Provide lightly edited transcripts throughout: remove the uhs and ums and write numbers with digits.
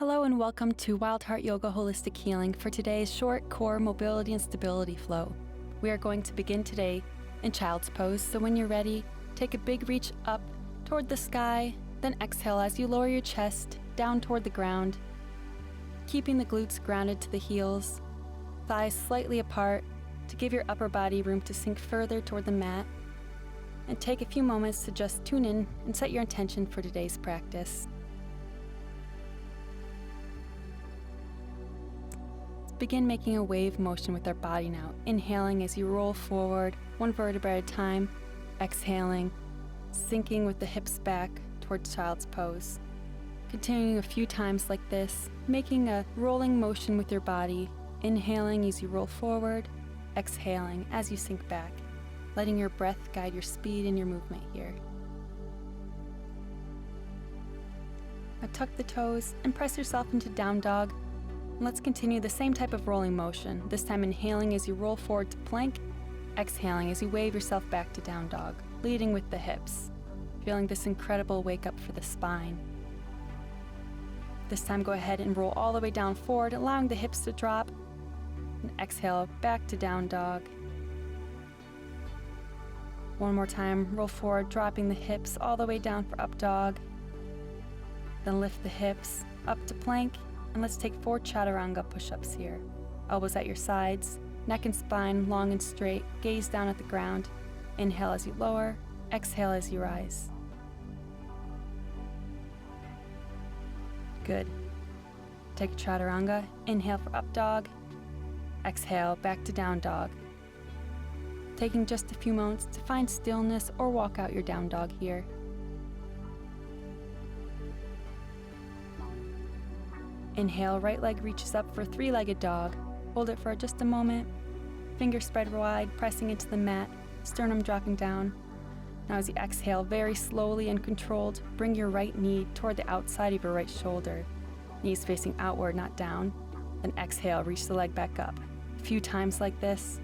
Hello and welcome to Wild Heart Yoga Holistic Healing for today's short core mobility and stability flow. We are going to begin today in Child's Pose, so when you're ready, take a big reach up toward the sky, then exhale as you lower your chest down toward the ground, keeping the glutes grounded to the heels, thighs slightly apart to give your upper body room to sink further toward the mat, and take a few moments to just tune in and set your intention for today's practice. Begin making a wave motion with our body now, inhaling as you roll forward, one vertebra at a time, exhaling, sinking with the hips back towards Child's Pose. Continuing a few times like this, making a rolling motion with your body, inhaling as you roll forward, exhaling as you sink back, letting your breath guide your speed and your movement here. Now tuck the toes and press yourself into down dog. Let's continue the same type of rolling motion, this time inhaling as you roll forward to plank, exhaling as you wave yourself back to down dog, leading with the hips, feeling this incredible wake up for the spine. This time go ahead and roll all the way down forward, allowing the hips to drop, and exhale back to down dog. One more time, roll forward, dropping the hips all the way down for up dog, then lift the hips up to plank. And let's take 4 Chaturanga Push-Ups here. Elbows at your sides, neck and spine long and straight, gaze down at the ground. Inhale as you lower, exhale as you rise. Good. Take a Chaturanga, inhale for up dog, exhale back to down dog. Taking just a few moments to find stillness or walk out your down dog here. Inhale, right leg reaches up for 3-legged dog. Hold it for just a moment. Fingers spread wide, pressing into the mat, sternum dropping down. Now as you exhale, very slowly and controlled, bring your right knee toward the outside of your right shoulder. Knees facing outward, not down. Then exhale, reach the leg back up. A few times like this,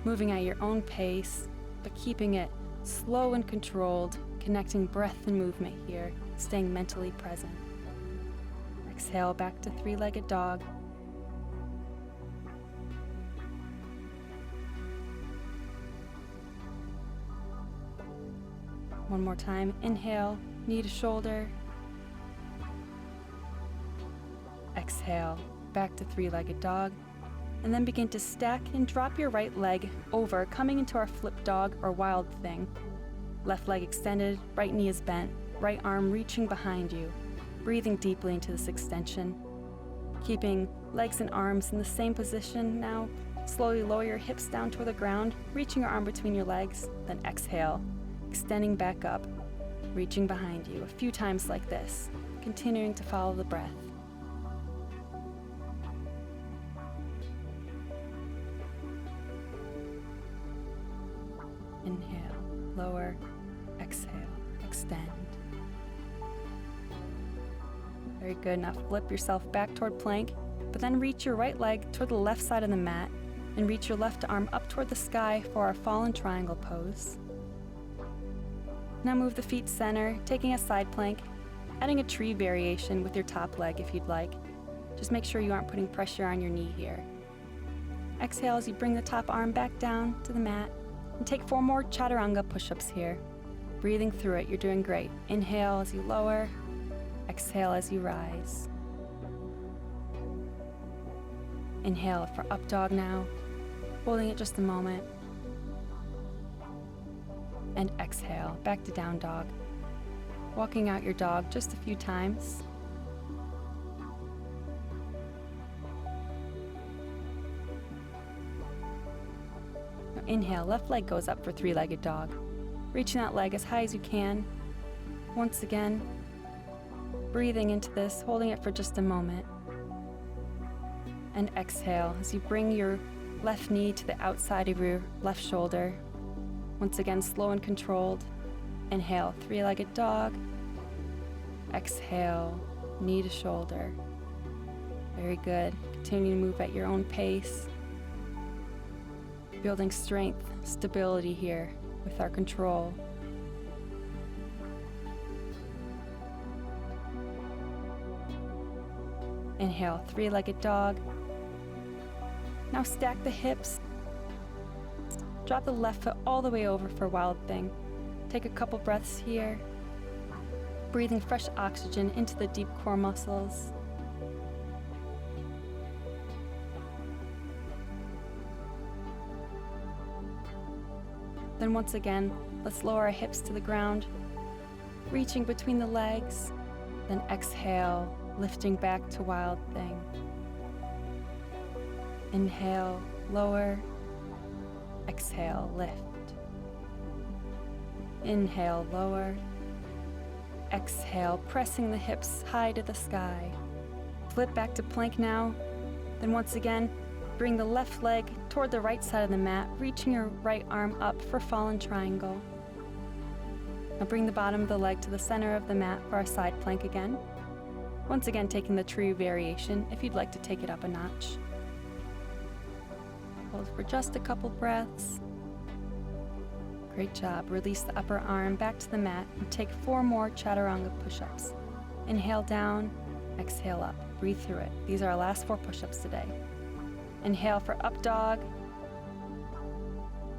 moving at your own pace, but keeping it slow and controlled, connecting breath and movement here, staying mentally present. Exhale back to 3-legged dog. One more time. Inhale, knee to shoulder. Exhale, back to 3-legged dog. And then begin to stack and drop your right leg over, coming into our flip dog or wild thing. Left leg extended, right knee is bent, right arm reaching behind you. Breathing deeply into this extension. Keeping legs and arms in the same position now. Slowly lower your hips down toward the ground, reaching your arm between your legs, then exhale, extending back up, reaching behind you. A few times like this, continuing to follow the breath. Inhale, lower, exhale, extend. Very good. Now flip yourself back toward plank, but then reach your right leg toward the left side of the mat and reach your left arm up toward the sky for our fallen triangle pose. Now move the feet center, taking a side plank, adding a tree variation with your top leg if you'd like. Just make sure you aren't putting pressure on your knee here. Exhale as you bring the top arm back down to the mat and take 4 more Chaturanga Push-Ups here. Breathing through it, you're doing great. Inhale as you lower. Exhale as you rise. Inhale for up dog now, holding it just a moment. And exhale, back to down dog. Walking out your dog just a few times. Now inhale, left leg goes up for 3-legged dog. Reaching that leg as high as you can. Once again, breathing into this, holding it for just a moment. And exhale as you bring your left knee to the outside of your left shoulder. Once again, slow and controlled. Inhale, 3-legged dog. Exhale, knee to shoulder. Very good. Continue to move at your own pace. Building strength, stability here with our control. Inhale, three-legged dog. Now stack the hips. Drop the left foot all the way over for Wild Thing. Take a couple breaths here. Breathing fresh oxygen into the deep core muscles. Then once again, let's lower our hips to the ground, reaching between the legs. Then exhale, lifting back to Wild Thing. Inhale, lower. Exhale, lift. Inhale, lower. Exhale, pressing the hips high to the sky. Flip back to plank now. Then once again, bring the left leg toward the right side of the mat, reaching your right arm up for fallen triangle. Now bring the bottom of the leg to the center of the mat for our side plank again. Once again, taking the tree variation if you'd like to take it up a notch. Hold for just a couple breaths. Great job. Release the upper arm back to the mat and take 4 more Chaturanga push-ups. Inhale down, exhale up. Breathe through it. These are our last 4 push-ups today. Inhale for up dog.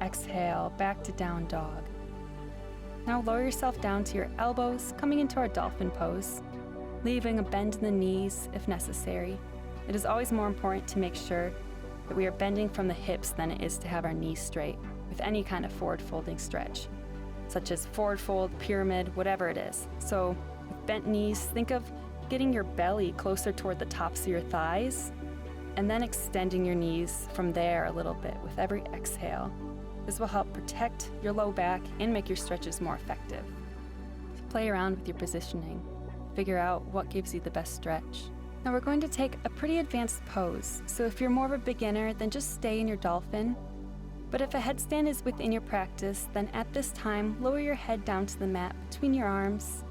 Exhale, back to down dog. Now lower yourself down to your elbows, coming into our Dolphin Pose, leaving a bend in the knees if necessary. It is always more important to make sure that we are bending from the hips than it is to have our knees straight with any kind of forward folding stretch, such as forward fold, pyramid, whatever it is. So with bent knees, think of getting your belly closer toward the tops of your thighs and then extending your knees from there a little bit with every exhale. This will help protect your low back and make your stretches more effective. So play around with your positioning. Figure out what gives you the best stretch. Now we're going to take a pretty advanced pose, so if you're more of a beginner, then just stay in your dolphin. But if a headstand is within your practice, then at this time, lower your head down to the mat between your arms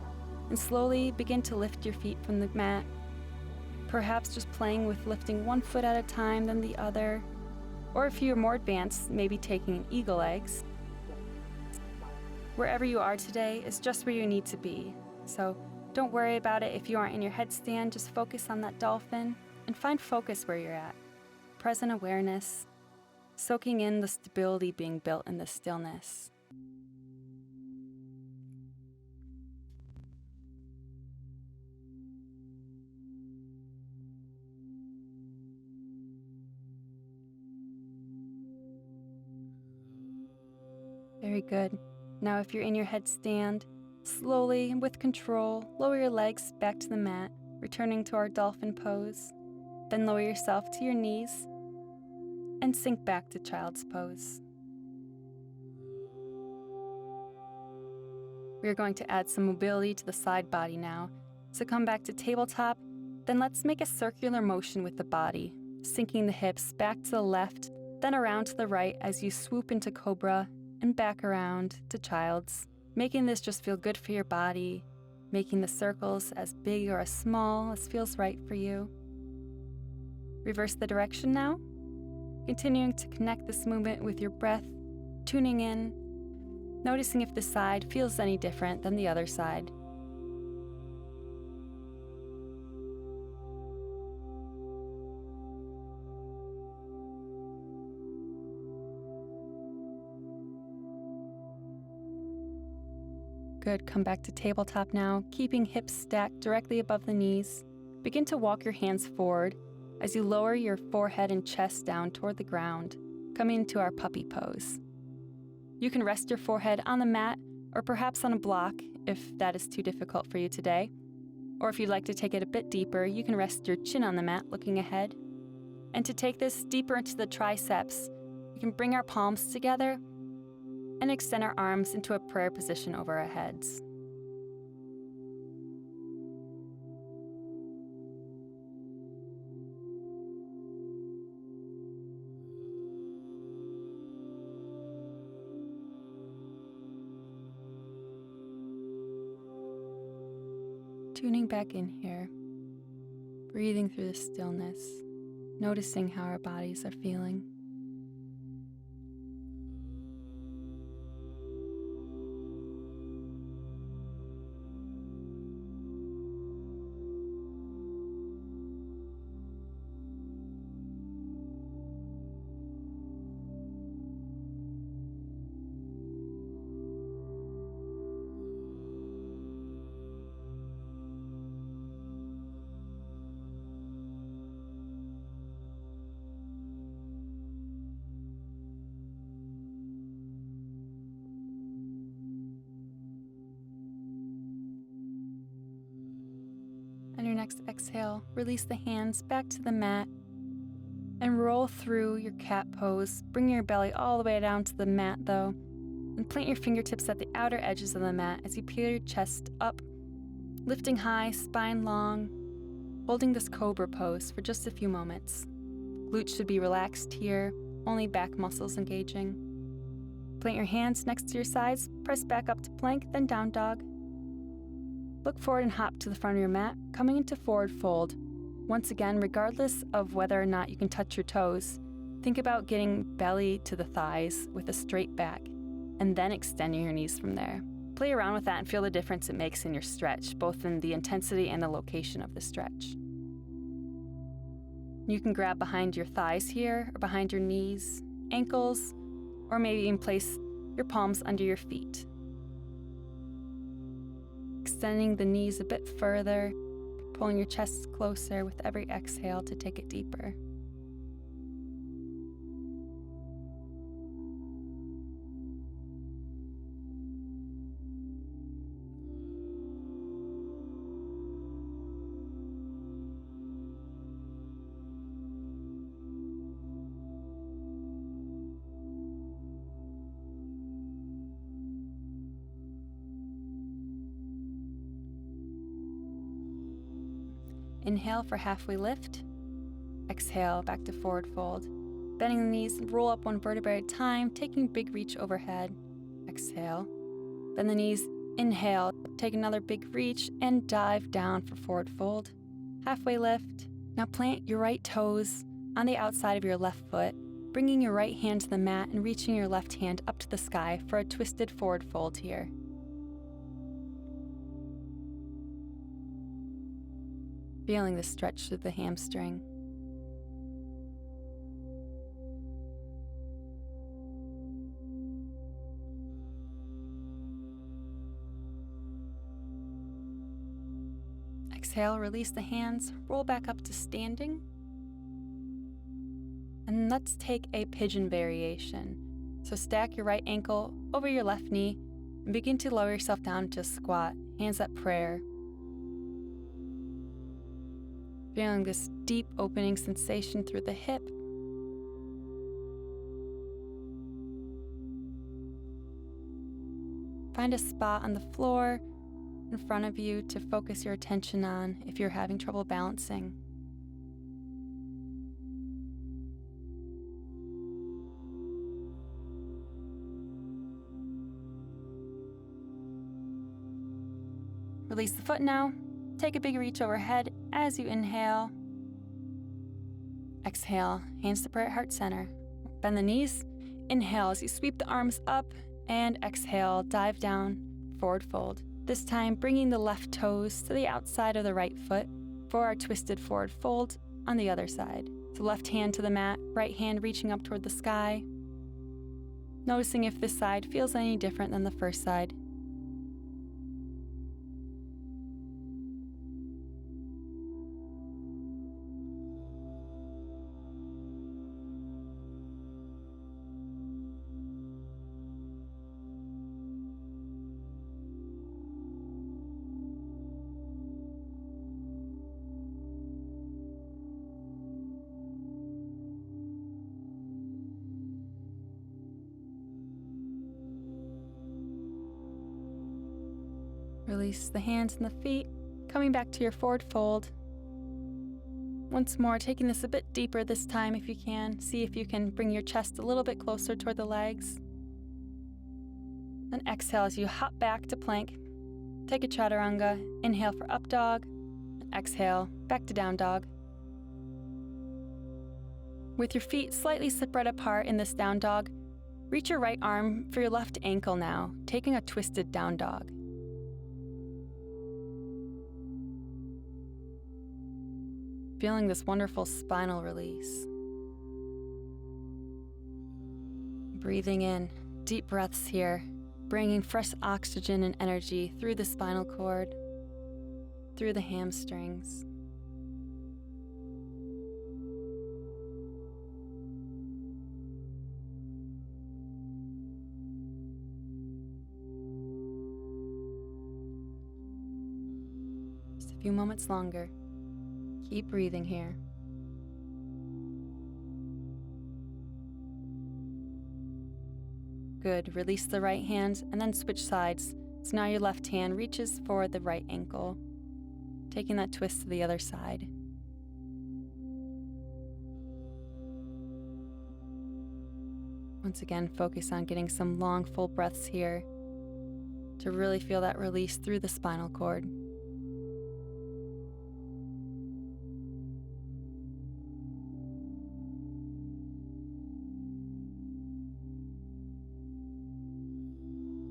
and slowly begin to lift your feet from the mat. Perhaps just playing with lifting one foot at a time, then the other. Or if you're more advanced, maybe taking an eagle eggs. Wherever you are today is just where you need to be. So don't worry about it if you aren't in your headstand, just focus on that dolphin and find focus where you're at. Present awareness, soaking in the stability being built in the stillness. Very good. Now if you're in your headstand, slowly and with control, lower your legs back to the mat, returning to our dolphin pose. Then lower yourself to your knees and sink back to child's pose. We are going to add some mobility to the side body now. So come back to tabletop, then let's make a circular motion with the body, sinking the hips back to the left, then around to the right as you swoop into cobra and back around to child's, making this just feel good for your body, making the circles as big or as small as feels right for you. Reverse the direction now, continuing to connect this movement with your breath, tuning in, noticing if the side feels any different than the other side. Good, come back to tabletop now, keeping hips stacked directly above the knees. Begin to walk your hands forward as you lower your forehead and chest down toward the ground, coming into our puppy pose. You can rest your forehead on the mat or perhaps on a block if that is too difficult for you today. Or if you'd like to take it a bit deeper, you can rest your chin on the mat looking ahead. And to take this deeper into the triceps, we can bring our palms together and extend our arms into a prayer position over our heads. Tuning back in here, breathing through the stillness, noticing how our bodies are feeling. next exhale, release the hands back to the mat and roll through your cat pose. Bring your belly all the way down to the mat though, and plant your fingertips at the outer edges of the mat as you peel your chest up, lifting high, spine long, holding this cobra pose for just a few moments. Glutes should be relaxed here, only back muscles engaging. Plant your hands next to your sides, press back up to plank, then down dog. Look forward and hop to the front of your mat, coming into forward fold. Once again, regardless of whether or not you can touch your toes, think about getting belly to the thighs with a straight back, and then extending your knees from there. Play around with that and feel the difference it makes in your stretch, both in the intensity and the location of the stretch. You can grab behind your thighs here, or behind your knees, ankles, or maybe even place your palms under your feet. Extending the knees a bit further, pulling your chest closer with every exhale to take it deeper. Inhale for halfway lift. Exhale back to forward fold. Bending the knees, roll up one vertebrae at a time, taking a big reach overhead. Exhale. Bend the knees, inhale, take another big reach, and dive down for forward fold. Halfway lift. Now plant your right toes on the outside of your left foot, bringing your right hand to the mat and reaching your left hand up to the sky for a twisted forward fold here. Feeling the stretch through the hamstring. Exhale, release the hands, roll back up to standing. And let's take a pigeon variation. So stack your right ankle over your left knee and begin to lower yourself down to a squat, hands at prayer. Feeling this deep opening sensation through the hip. Find a spot on the floor in front of you to focus your attention on if you're having trouble balancing. Release the foot now. Take a big reach overhead as you inhale. Exhale, hands to prayer at heart center. Bend the knees. Inhale as you sweep the arms up, and exhale, dive down, forward fold. This time, bringing the left toes to the outside of the right foot for our twisted forward fold on the other side. So left hand to the mat, right hand reaching up toward the sky. Noticing if this side feels any different than the first side. Release the hands and the feet, coming back to your forward fold. Once more, taking this a bit deeper this time if you can. See if you can bring your chest a little bit closer toward the legs. Then exhale as you hop back to plank. Take a chaturanga, inhale for up dog, and exhale, back to down dog. With your feet slightly spread apart in this down dog, reach your right arm for your left ankle now, taking a twisted down dog. Feeling this wonderful spinal release. Breathing in, deep breaths here, bringing fresh oxygen and energy through the spinal cord, through the hamstrings. Just a few moments longer. Keep breathing here. Good. Release the right hand and then switch sides. So now your left hand reaches for the right ankle, taking that twist to the other side. Once again, focus on getting some long, full breaths here to really feel that release through the spinal cord.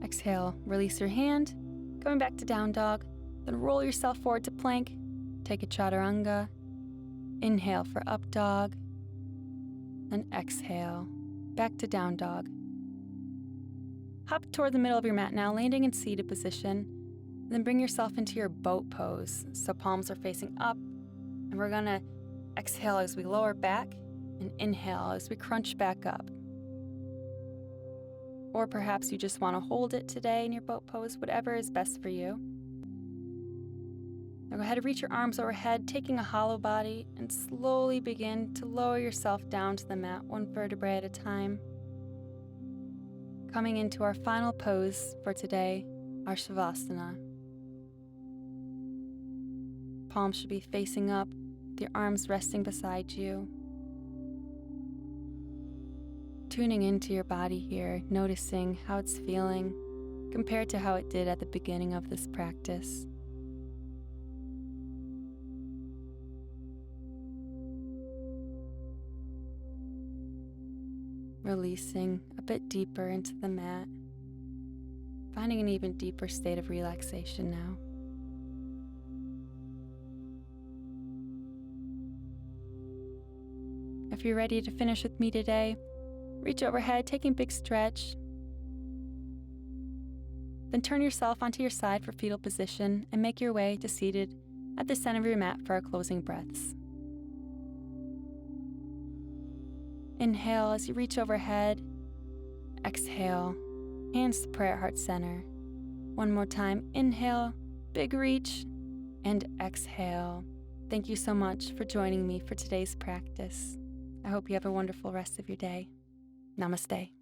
Exhale, release your hand, going back to down dog, then roll yourself forward to plank, take a chaturanga, inhale for up dog, and exhale, back to down dog. Hop toward the middle of your mat now, landing in seated position, then bring yourself into your boat pose, so palms are facing up, and we're gonna exhale as we lower back, and inhale as we crunch back up. Or perhaps you just want to hold it today in your boat pose, whatever is best for you. Now go ahead and reach your arms overhead, taking a hollow body, and slowly begin to lower yourself down to the mat, one vertebrae at a time. Coming into our final pose for today, our Shavasana. Palms should be facing up, with your arms resting beside you. Tuning into your body here, noticing how it's feeling compared to how it did at the beginning of this practice. Releasing a bit deeper into the mat, finding an even deeper state of relaxation now. If you're ready to finish with me today, reach overhead, taking a big stretch. Then turn yourself onto your side for fetal position and make your way to seated at the center of your mat for our closing breaths. Inhale as you reach overhead. Exhale, hands to prayer at heart center. One more time, inhale, big reach, and exhale. Thank you so much for joining me for today's practice. I hope you have a wonderful rest of your day. Namaste.